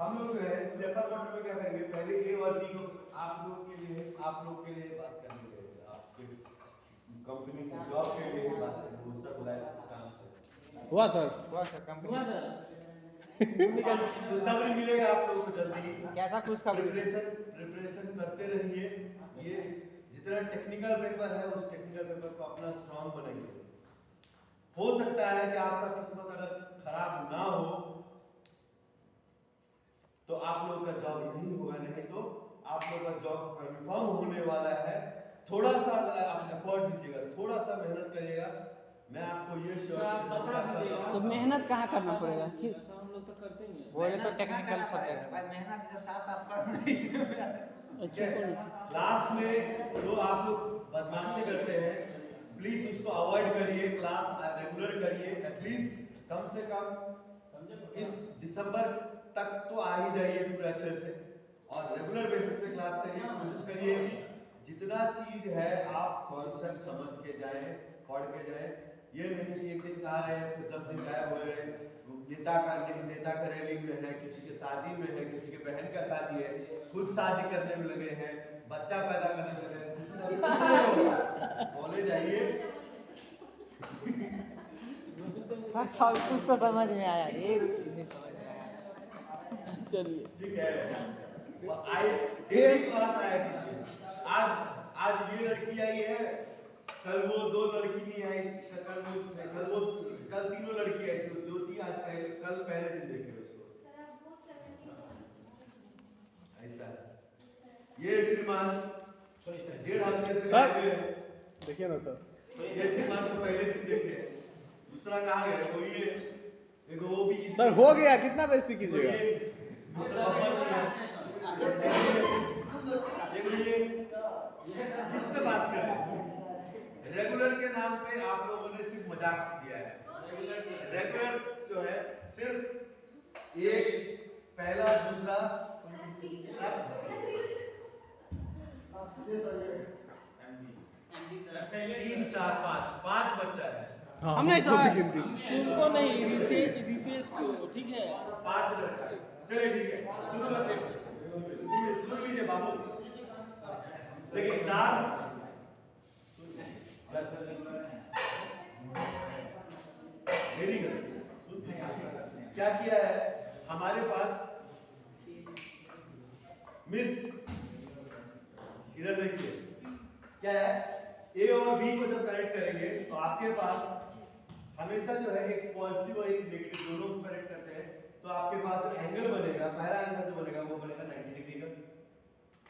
हम लोग जो है स्टेपर मोटर में क्या करेंगे, पहले ए और बी को आप लोग के लिए बात करनी है, आपके कंपनी से जॉब के लिए बात करनी, वो सब लाइफ काम से हुआ सर कंपनी खुशखबरी मिलेगा आप लोगों को जल्दी। कैसा खुशखबरी? प्रिपरेशन करते रहिए। ये जितना टेक्निकल पेपर है उस टेक्निकल पेपर को अपना स्ट्रांग बनाइए। हो सकता है कि आपका किस्मत अगर खराब ना हो तो आप लोगों का जॉब नहीं होगा, नहीं तो आप लोगों का जॉब कंफर्म होने वाला है। थोड़ा सा आप एफर्ट दीजिएगा, थोड़ा सा मेहनत करिएगा। मैं आपको ये श्योर तो मेहनत कहाँ करना पड़ेगा? किस हम लोग तो करते ही हैं। वो तो टेक्निकल सब्जेक्ट भाई मेहनत के साथ आप कर नहीं अच्छा क्लास में जो आप लोग बदमाशी करते हैं प्लीज उसको अवॉइड करिए, क्लास रेगुलर करिए। एटलीस्ट कम से कम इस दिसंबर तक तो आ ही जाइए पूरा अच्छे से, और रेगुलर बेसिस पे क्लास करिए। कोशिश करिए कि जितना चीज है आप कॉन्सेप्ट समझ के जाएं, पढ़ के जाएं। ये नहीं कि एक दिन आ रहे हैं फिर 10 दिन गायब हो रहे हैं। नेता का रैली में है, किसी के शादी में है, किसी के बहन का शादी है, खुद शादी करने में लगे हैं, बच्चा पैदा करने में लगे हैं। कॉलेज आइए। सब कुछ तो समझ में आया, ये नहीं समझ में आया। चलिए ठीक है, डेली क्लास आया कीजिए। आज ये लड़की आई है, कल वो 2 लड़की नहीं आई, कल तीनों लड़की आई। तो ज्योति आज कल पहले दिन देखे उसको। ऐसा ये श्रीमान 1.5 हफ्ते से सर, आए हुए हैं। देखिए ना सर, ये श्रीमान को पहले दिन देखे, दूसरा कहाँ गया? कोई ये देखो, वो भी सर हो गया, कितना बेइज्जती कीजिएगा? किससे बात कर रहे हैं? रेगुलर के नाम पे आप लोगों ने सिर्फ मजाक किया है। रेगुलर जो है सिर्फ एक पहला दूसरा 3 4 5 बच्चा है। हाँ, हमने हमको भी सर गिनती। तुमको नहीं, रितेश को, ठीक है। 5 लड़का है। चलिए ठीक है, सुन लीजिए बाबू। देखिए 4 वेरी गुड। क्या किया है हमारे पास? मिस इधर देखिए क्या है, ए और बी को जब कनेक्ट करेंगे तो आपके पास हमेशा जो है एक पॉजिटिव और एक नेगेटिव दोनों को कनेक्ट करते हैं, तो आपके पास जो एंगल बनेगा, पहला एंगल जो बनेगा वो बनेगा 90 डिग्री का।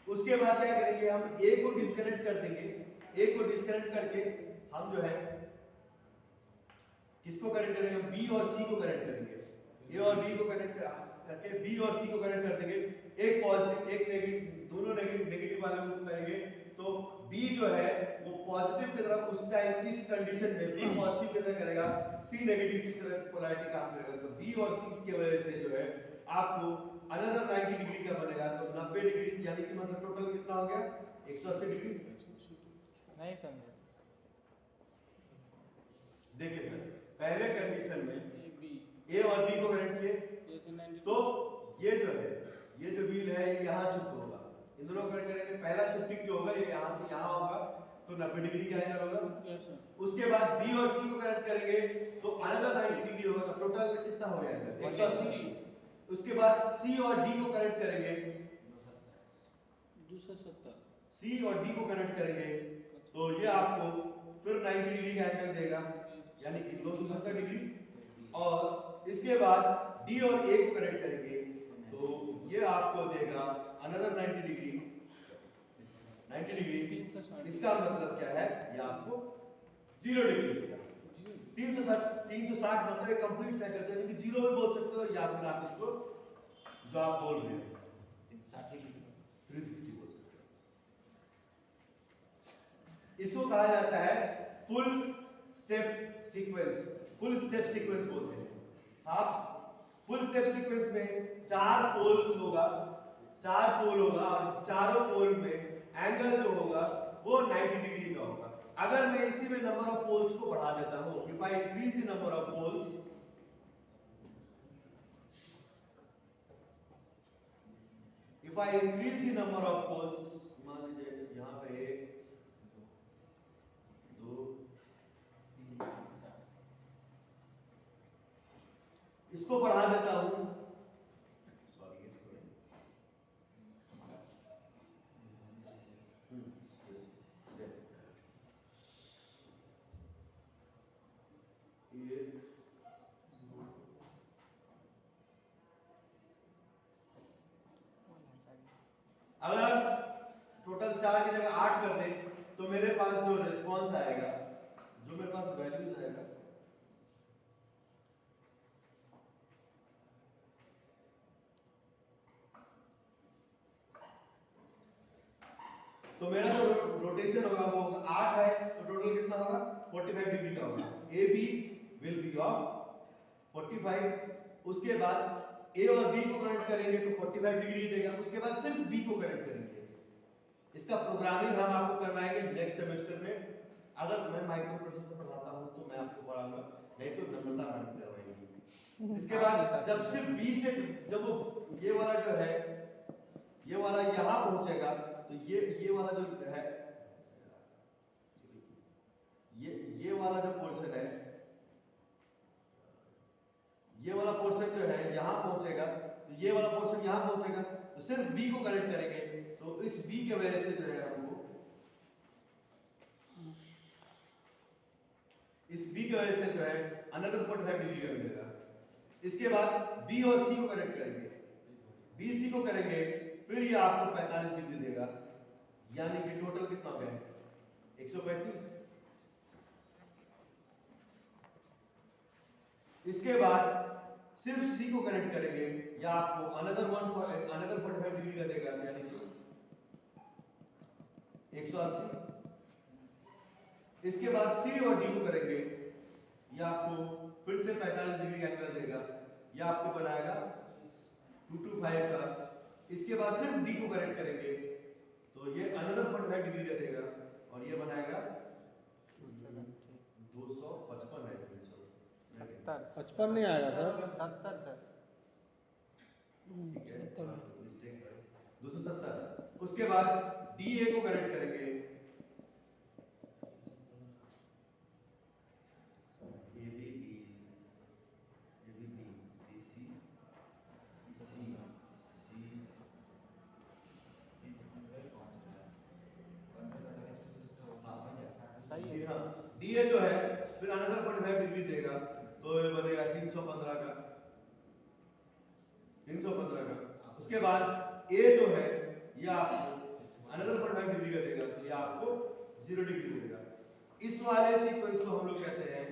उसके बाद क्या करेंगे, हम ए को डिस्कनेक्ट कर देंगे। ए को डिस्कनेक्ट करके हम जो है किसको कनेक्ट करेंगे? बी और सी को कनेक्ट करेंगे। ए और बी को कनेक्ट करके बी और सी को कनेक्ट कर देंगे। एक पॉजिटिव एक नेगेटिव, दोनों नेगेटिव वाले को करेंगे तो बी जो है वो पॉजिटिव की तरफ उस टाइम इस कंडीशन में बी पॉजिटिव की तरह करेगा, सी नेगेटिव की तरफ पोलैरिटी काम करेगा। तो बी और सी की वजह से जो है आपको अनदर 90 डिग्री का बनेगा। तो 90 डिग्री यानी कि मतलब टोटल कितना हो गया? 180 डिग्री। नहीं समझे। देखिए सर, पहले कंडीशन में ए और बी को कनेक्ट किए तो ये जो है, ये जो व्हील है ये यहाँ शिफ्ट होगा। इन दोनों को कनेक्ट करेंगे, पहला शिफ्टिंग जो होगा ये यहाँ से यहाँ होगा, तो 90 डिग्री का एंगल होगा। उसके बाद बी और सी को कनेक्ट करेंगे तो अनदर 90 डिग्री होगा। तो टोटल कितना हो जाएगा? 180। उसके बाद सी और डी को कनेक्ट करेंगे, 270। सी और डी को कनेक्ट करेंगे तो ये आपको फिर 90 डिग्री का एंगल देगा, यानी कि 270 डिग्री। और इसके बाद डी और ए को कनेक्ट करेंगे तो ये आपको देगा अनदर 90 डिग्री। 90 डिग्री इसका मतलब क्या है? ये आपको 0 डिग्री देगा। 360 मतलब एक कंप्लीट साइकिल, यानी कि 0 भी बोल सकते हो या फिर आप इसको जो आप बोल रहे हो 360 बोल सकते हो। इसको कहा जाता है full step sequence. Full step sequence बोलते हैं। आप फुल स्टेप सीक्वेंस में 4 पोल्स होगा, 4 पोल होगा और चारों पोल में एंगल जो होगा वो 90 डिग्री का होगा। अगर मैं इसी में नंबर ऑफ पोल्स को बढ़ा देता हूं, if I increase the number of poles, If I increase the number of poles, मान लीजिए यहाँ पे 1 2 3 इसको बढ़ा देता हूँ, सॉरी इसको अगर आप टोटल 4 की जगह 8 कर दें तो मेरे पास जो रिस्पॉन्स आएगा, जो मेरे पास वैल्यूज आएगा, तो मेरा जो रोटेशन होगा वो 8 है, तो टोटल कितना होगा 45 डिग्री का होगा। A B will be of 45। उसके बाद ए और बी को कनेक्ट करेंगे तो 45 डिग्री देगा। उसके बाद सिर्फ बी को कनेक्ट करेंगे। इसका प्रोग्रामिंग हम आपको करवाएंगे नेक्स्ट सेमेस्टर में। अगर मैं माइक्रो प्रोसेसर पढ़ाता हूं तो मैं आपको पढ़ाऊंगा, नहीं तो नम्रता मैडम करवाएंगी। इसके बाद जब सिर्फ बी से, जब वो ये वाला जो है, ये वाला यहां पहुंचेगा तो ये वाला जो है, ये वाला जो पोर्शन है, ये वाला पोर्शन जो है यहां पहुंचेगा, तो ये वाला पोर्शन यहां पहुंचेगा, तो सिर्फ बी को कनेक्ट करेंगे। तो इस बी के वजह से जो है हमको, इस बी की वजह से जो है अनदर 45 डिग्री का मिलेगा। इसके बाद बी और सी को कनेक्ट करेंगे, बी सी को करेंगे, फिर ये आपको 45 डिग्री देगा, यानी कि टोटल कितना हो गया 135। इसके बाद सिर्फ सी को कनेक्ट करेंगे, या आपको अनदर 45 डिग्री का देगा, यानी कि 180। इसके बाद सी और डी को करेंगे, या आपको फिर से 45 डिग्री का एंगल देगा, या आपको बनाएगा 225 का। इसके बाद सिर्फ डी को कनेक्ट करेंगे तो ये अनदर 45 डिग्री का देगा, और ये बनाएगा 255 है, 55 नहीं आएगा सर, 70 सर, ठीक है, मिस्टेक है, 270। उसके बाद डी ए को कनेक्ट करेंगे, A B B, A B B, B C C C, सही है। हाँ, डी ए जो है फिर अनदर 45 डिग्री देगा, तो ये बनेगा 315 का, 315 का। उसके बाद ए जो है ये आपको अनदर 45 डिग्री का देगा, तो ये आपको 0 डिग्री देगा। इस वाले सीक्वेंस को हम लोग कहते हैं,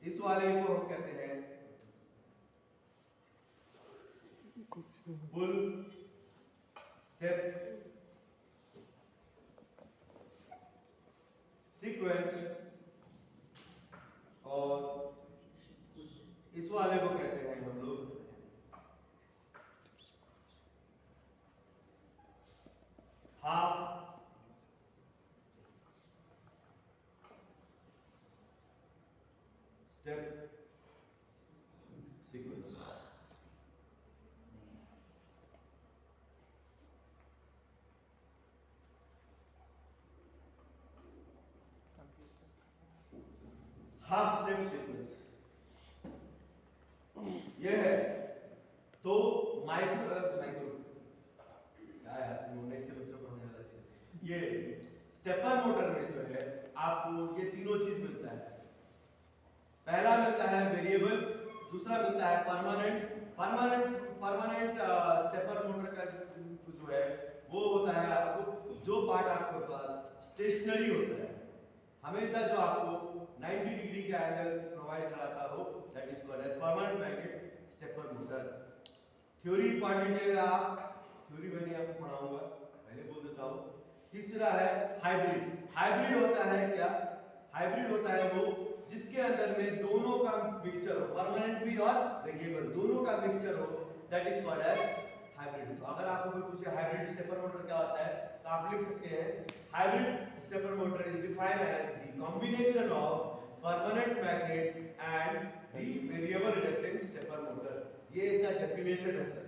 इस वाले को हम कहते हैं फुल स्टेप सीक्वेंस, और इस वाले को कहते हैं हम लोग half step sequence. Half step sequence ये है। तो माइक्रो क्या यार, नई सेमेस्टर पढ़ने वाला चीज, ये स्टेपर मोटर में जो है आपको ये तीनों चीज मिलता है। पहला मिलता है वेरिएबल, दूसरा मिलता है परमानेंट। परमानेंट स्टेपर मोटर का जो है वो होता है आपको, जो पार्ट आपके पास स्टेशनरी होता है, हमेशा जो आपको 90 डिग्री का एंगल प्रोवाइड कराता हो, that is called as permanent magnet stepper motor. Theory पढ़ लीजिएगा आप, थ्योरी मैंने आपको पढ़ाऊंगा, पहले बोल देता हूं। तीसरा है हाइब्रिड। हाइब्रिड होता है क्या? हाइब्रिड होता है वो जिसके अंदर में दोनों का मिक्सचर हो, परमानेंट भी और वेरिएबल दोनों का मिक्सचर हो, that is called as hybrid. तो अगर आपको कोई पूछे हाइब्रिड स्टेपर मोटर क्या होता है, तो आप लिख सकते हैं hybrid stepper motor is defined as the combination of permanent magnet and the variable reluctance stepper motor. ये इसका डेफिनेशन है सर।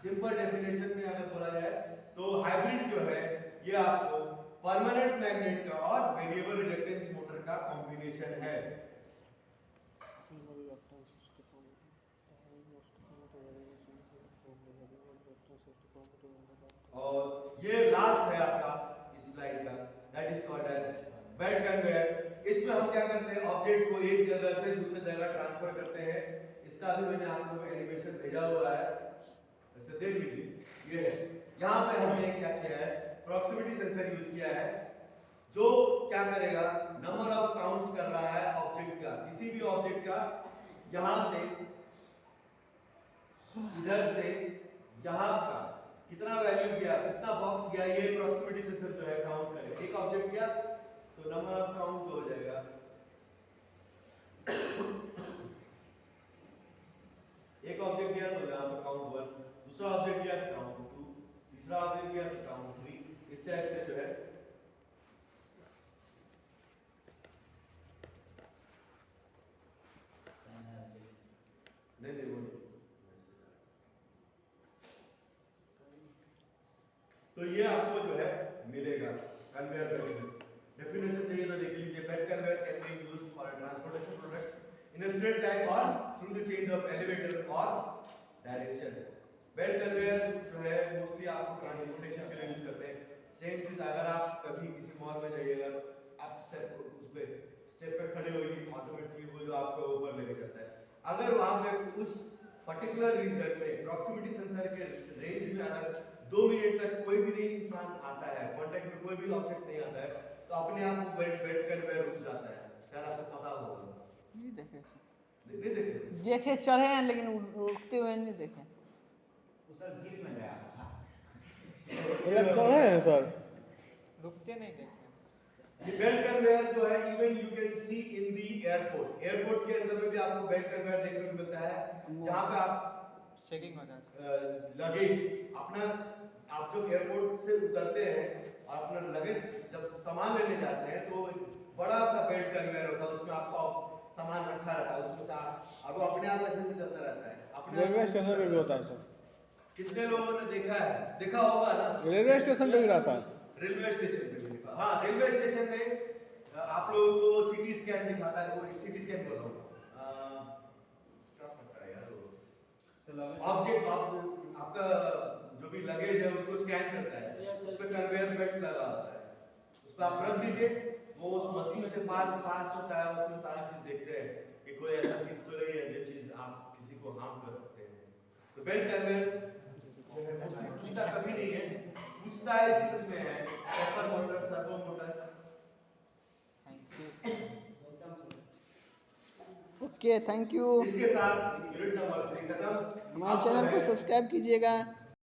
सिंपल डेफिनेशन में अगर बोला जाए तो हाइब्रिड जो है ये आपको परमानेंट मैग्नेट का और वेरिएबल रिलक्टेंस मोटर का कॉम्बिनेशन है। और ये लास्ट है आपका इस स्लाइड का, that is called as belt conveyor. इसमें हम क्या करते हैं, ऑब्जेक्ट को एक जगह से दूसरी जगह ट्रांसफर करते हैं। इसका भी मैंने आप लोगों को एनिमेशन भेजा हुआ है, वैसे देख लीजिए। ये है, यहाँ पे हमने क्या किया है, प्रॉक्सिमिटी सेंसर यूज किया है, जो क्या करेगा, नंबर ऑफ काउंट्स कर रहा है ऑब्जेक्ट का, किसी भी ऑब्जेक्ट का, यहाँ से इधर से यहाँ का कितना वैल्यू गया, कितना बॉक्स गया, ये प्रॉक्सिमिटी सेंसर जो है काउंट करेगा। एक ऑब्जेक्ट गया तो नंबर ऑफ काउंट हो जाएगा, एक ऑब्जेक्ट गया तो यहाँ पर काउंट 1, दूसरा ऑब्जेक्ट गया तो काउंट 2, तीसरा ऑब्जेक्ट गया तो काउंट 3, इस टाइप से जो है नहीं वो तो ये आपको जो है मिलेगा कन्वेयर बेल्ट। डेफिनेशन चाहिए तो देख लीजिए, belt conveyor can be used for transportation products in a straight line और through the change of elevator और डायरेक्शन। बेल्ट कन्वेयर जो है मोस्टली आप ट्रांसपोर्टेशन के लिए यूज करते हैं। सेम चीज अगर आप कभी किसी मॉल में जाइएगा, आप स्टेप पे खड़े होइए, ऑटोमेटिकली वो जो आपको ऊपर लेके जाता है। अगर वहां पे उस पर्टिकुलर रीजन में प्रॉक्सिमिटी सेंसर के रेंज में अगर 2 मिनट तक कोई भी नहीं इंसान आता है, कांटेक्ट में कोई भी ऑब्जेक्ट नहीं आता है, तो अपने आप वो बेल्ट कन्वेयर रुक जाता है। शायद आपको पता होगा, नहीं देखे नहीं देखे, देखे चढ़े हैं लेकिन रुकते हुए नहीं देखे। सर गिर में गया मतलब चढ़े हैं सर, रुकते नहीं देखे। ये बेल्ट कन्वेयर जो है even you can see in the airport, airport के अंदर में भी आपको बेल्ट कन्वेयर देखने को मिलता है, जहां पे आप चेकिंग हो जाता है। लगेज अपना, आप जब एयरपोर्ट से उतरते हैं और अपना लगेज जब सामान लेने जाते हैं तो बड़ा सा बेल्ट कन्वेयर होता है, उसमें आपका सामान रखा रहता है, उसमें से आप वो अपने आप ऐसे ही चलता रहता है। अपने रेलवे स्टेशन पे भी होता है सर, कितने लोगों ने देखा है, देखा होगा ना, रेलवे स्टेशन पे भी रहता है। रेलवे स्टेशन पे भी देखा, हाँ रेलवे स्टेशन में आप लोगों को सिटी स्कैन दिखाता है, वो सिटी स्कैन बोल रहा हूँ, क्या पता है यार, वो ऑब्जेक्ट आपका जो भी लगेज है उसको स्कैन करता है, उस पर कन्वेयर बेल्ट लगा होता है, उस पर आप रख दीजिए, वो उस मशीन से पास होता है, उसमें सारा चीज देखते हैं कि कोई ऐसा चीज तो नहीं है जो चीज आप किसी को हार्म कर सकते हैं। तो बेल्ट कन्वेयर पूछता कभी नहीं है, पूछता है सिर्फ में है paper motor, servo motor. Okay, thank you. इसके साथ यूनिट नंबर 3 खत्म। हमारे चैनल को सब्सक्राइब कीजिएगा।